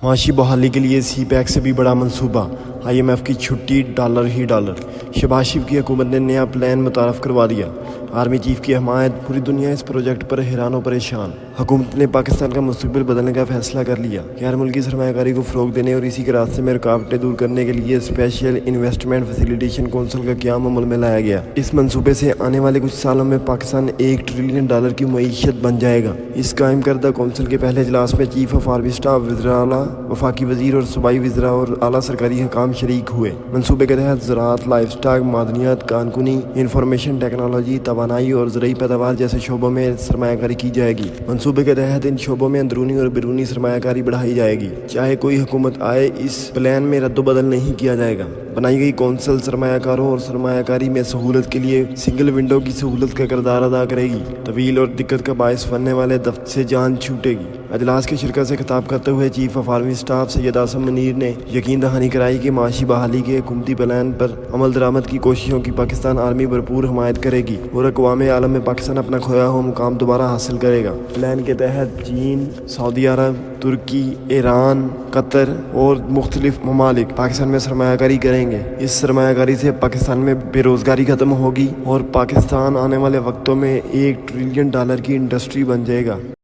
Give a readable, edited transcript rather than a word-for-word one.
معاشی بحالی کے لیے سی پیک سے بھی بڑا منصوبہ، آئی ایم ایف کی چھٹی ڈالر ہی ڈالر۔ شہباز شریف کی حکومت نے نیا پلان متعارف کروا دیا، آرمی چیف کی حمایت، پوری دنیا اس پروجیکٹ پر حیران و پریشان۔ حکومت نے پاکستان کا مستقبل بدلنے کا فیصلہ کر لیا، غیر ملکی سرمایہ کاری کو فروغ دینے اور اسی کے راستے میں رکاوٹیں دور کرنے کے لیے اسپیشل انویسٹمنٹ فیسیلیٹیشن کونسل کا قیام عمل میں لایا گیا۔ اس منصوبے سے آنے والے کچھ سالوں میں پاکستان $1 ٹریلین کی معیشت بن جائے گا۔ اس قائم کردہ کونسل کے پہلے اجلاس میں چیف آف آرمی اسٹاف، وزراء اعلیٰ، وفاقی وزیر اور صوبائی وزراء اور اعلیٰ سرکاری حکام شریک ہوئے۔ منصوبے کے تحت زراعت، لائف اسٹاک، معدنیات، کانکنی، انفارمیشن ٹیکنالوجی، توانائی اور زرعی پیداوار جیسے شعبوں میں سرمایہ کاری کی جائے گی۔ منصوبے کے تحت ان شعبوں میں اندرونی اور بیرونی سرمایہ کاری بڑھائی جائے گی۔ چاہے کوئی حکومت آئے، اس پلان میں رد و بدل نہیں کیا جائے گا۔ بنائی گئی کونسل سرمایہ کاروں اور سرمایہ کاری میں سہولت کے لیے سنگل ونڈو کی سہولت کا کردار ادا کرے گی۔ طویل اور دقت کا باعث بننے والے دفتر سے جان چھوٹے گی۔ اجلاس کی شرکت سے خطاب کرتے ہوئے چیف آف آرمی اسٹاف سید اعظم منیر نے یقین دہانی کرائی کہ معاشی بحالی کے حکومتی پلان پر عمل درآمد کی کوششوں کی پاکستان آرمی بھرپور حمایت کرے گی اور اقوام عالم میں پاکستان اپنا کھویا ہوا مقام دوبارہ حاصل کرے گا۔ پلان کے تحت چین، سعودی عرب، ترکی، ایران، قطر اور مختلف ممالک پاکستان میں سرمایہ کاری کریں گے۔ اس سرمایہ کاری سے پاکستان میں بے روزگاری ختم ہوگی اور پاکستان آنے والے وقتوں میں $1 ٹریلین کی انڈسٹری بن جائے گا۔